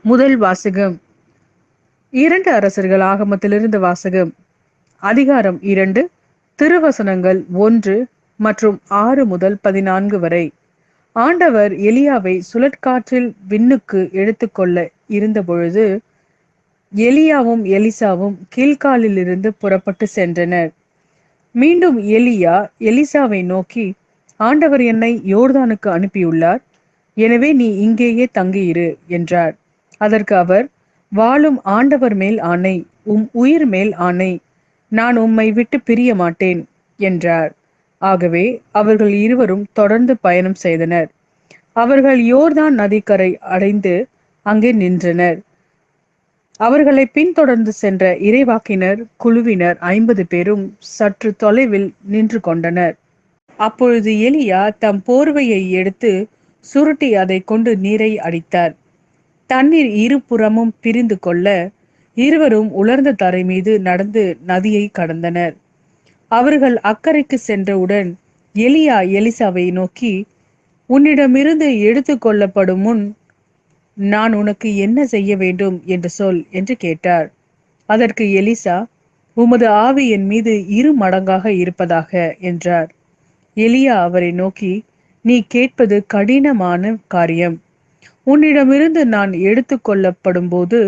முதல் வாசகம் இரண்டு அரசர்கள் ஆகமத்திலிருந்து வாசகம். அதிகாரம் 2, திருவசனங்கள் 1 மற்றும் 6 முதல் 14 வரை. ஆண்டவர் எலியாவை சுழற்காற்றில் விண்ணுக்கு எடுத்துக்கொள்ள இருந்தபொழுது எலியாவும் எலிசாவும் கீழ்காலிலிருந்து புறப்பட்டு சென்றனர். மீண்டும் எலியா எலிசாவை நோக்கி, ஆண்டவர் என்னை யோர்தானுக்கு அனுப்பியுள்ளார், எனவே நீ இங்கேயே தங்கியிரு என்றார். அதற்கு அவர், வாழும் ஆண்டவர் மேல் ஆணை, உம் உயிர் மேல் ஆணை, நான் உம்மை விட்டு பிரிய மாட்டேன் என்றார். ஆகவே அவர்கள் இருவரும் தொடர்ந்து பயணம் செய்தனர். அவர்கள் யோர்தான் நதிக்கரை அடைந்து அங்கே நின்றனர். அவர்களை பின்தொடர்ந்து சென்ற இறைவாக்கினர் குழுவினர் 50 பேரும் சற்று தொலைவில் நின்று கொண்டனர். அப்பொழுது எலியா தம் போர்வையை எடுத்து சுருட்டி அதை கொண்டு நீரை அடித்தார். தண்ணீர் இருபுறமும் பிரிந்து கொள்ள இருவரும் உலர்ந்த தரை மீது நடந்து நதியை கடந்தனர். அவர்கள் அக்கறைக்கு சென்றவுடன் எலியா எலிசாவை நோக்கி, உன்னிடமிருந்து எடுத்து கொள்ளப்படும் முன் நான் உனக்கு என்ன செய்ய வேண்டும் என்று சொல் என்று கேட்டார். அதற்கு எலிசா, உமது ஆவி என் மீது 2 மடங்காக இருப்பதாக என்றார். எலியா அவரை நோக்கி, நீ கேட்பது கடினமான காரியம். உன்னிடமிருந்து நான் எடுத்து கொள்ளப்படும் போது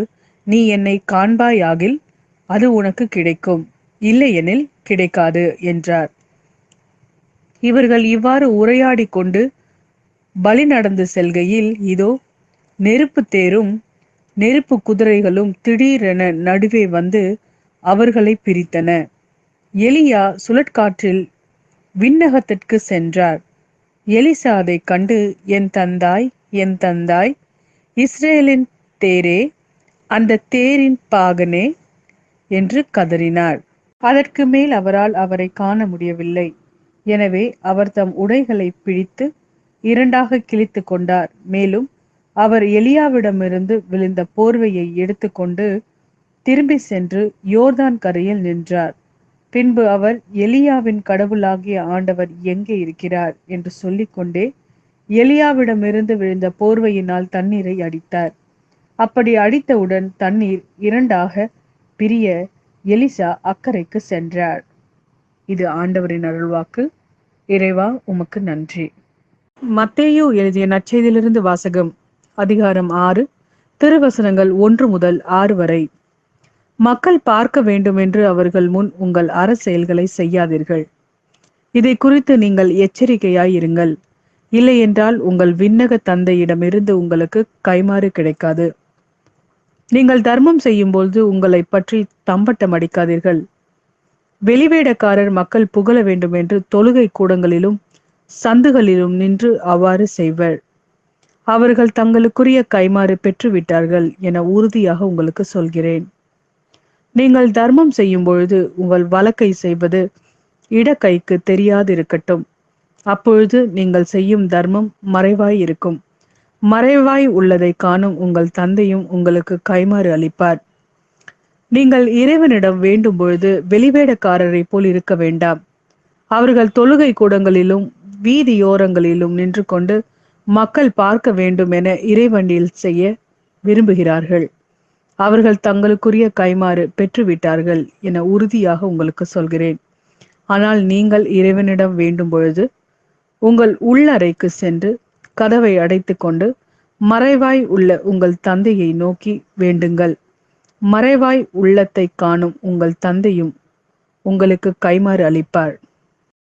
நீ என்னை காண்பாயாகில் அது உனக்கு கிடைக்கும், இல்லையெனில் கிடைக்காது என்றார். இவர்கள் இவ்வாறு உரையாடி கொண்டு பலி நடந்து செல்கையில் இதோ நெருப்பு தேரும் நெருப்பு குதிரைகளும் திடீரென நடுவே வந்து அவர்களை பிரித்தன. எலியா சுழற்காற்றில் விண்ணகத்திற்கு சென்றார். எலிசா அதை கண்டு, என் தந்தாய், என் தந்தாய், இஸ்ரேலின் தேரே, அந்த தேரின் பாகனே என்று கதறினார். அதற்கு மேல் அவரால் அவரை காண முடியவில்லை. எனவே அவர் தம் உடைகளை பிடித்து 2ஆக கிழித்து கொண்டார். மேலும் அவர் எலியாவிடமிருந்து விழுந்த போர்வையை எடுத்துக்கொண்டு திரும்பி சென்று யோர்தான் கரையில் நின்றார். பின்பு அவர், எலியாவின் கடவுளாகிய ஆண்டவர் எங்கே இருக்கிறார் என்று சொல்லிக்கொண்டே எலியாவிடமிருந்து விழுந்த போர்வையினால் தண்ணீரை அடித்தார். அப்படி அடித்தவுடன் தண்ணீர் 2ஆக பிரிய எலிசா அக்கறைக்கு சென்றார். இது ஆண்டவரின் அருள்வாக்கு. இறைவா, உமக்கு நன்றி. மத்தேயு எழுதிய நற்செய்தியிலிருந்து வாசகம். அதிகாரம் 6, திருவசனங்கள் 1 முதல் 6 வரை. மக்கள் பார்க்க வேண்டும் என்று அவர்கள் முன் உங்கள் அறச்செயல்களை செய்யாதீர்கள். இதை குறித்து நீங்கள் எச்சரிக்கையாயிருங்கள். இல்லையென்றால் உங்கள் விண்ணக தந்தையிடமிருந்து உங்களுக்கு கைமாறு கிடைக்காது. நீங்கள் தர்மம் செய்யும்போது உங்களை பற்றி தம்பட்டம் அடிக்காதீர்கள். வெளிவேடக்காரர் மக்கள் புகழ வேண்டும் என்று தொழுகை கூடங்களிலும் சந்துகளிலும் நின்று அவ்வாறு செய்வர். அவர்கள் தங்களுக்குரிய கைமாறு பெற்றுவிட்டார்கள் என உறுதியாக உங்களுக்கு சொல்கிறேன். நீங்கள் தர்மம் செய்யும் பொழுது உங்கள் வலக்கை செய்வது இடக்கைக்கு தெரியாதிருக்கட்டும். அப்பொழுது நீங்கள் செய்யும் தர்மம் மறைவாய் இருக்கும். மறைவாய் உள்ளதை காணும் உங்கள் தந்தையும் உங்களுக்கு கைமாறு அளிப்பார். நீங்கள் இறைவனிடம் வேண்டும் பொழுது வெளிவேடக்காரரை போல் இருக்க வேண்டாம். அவர்கள் தொழுகை கூடங்களிலும் வீதியோரங்களிலும் நின்று கொண்டு மக்கள் பார்க்க வேண்டும் என இறைவண்டியில் செய்ய விரும்புகிறார்கள். அவர்கள் தங்களுக்குரிய கைமாறு பெற்றுவிட்டார்கள் என உறுதியாக உங்களுக்கு சொல்கிறேன். ஆனால் நீங்கள் இறைவனிடம் வேண்டும் பொழுது உங்கள் உள்ளறைக்கு சென்று கதவை அடைத்து கொண்டு மறைவாய் உள்ள உங்கள் தந்தையை நோக்கி வேண்டுங்கள். மறைவாய் உள்ளத்தை காணும் உங்கள் தந்தையும் உங்களுக்கு கைமாறு அளிப்பார்.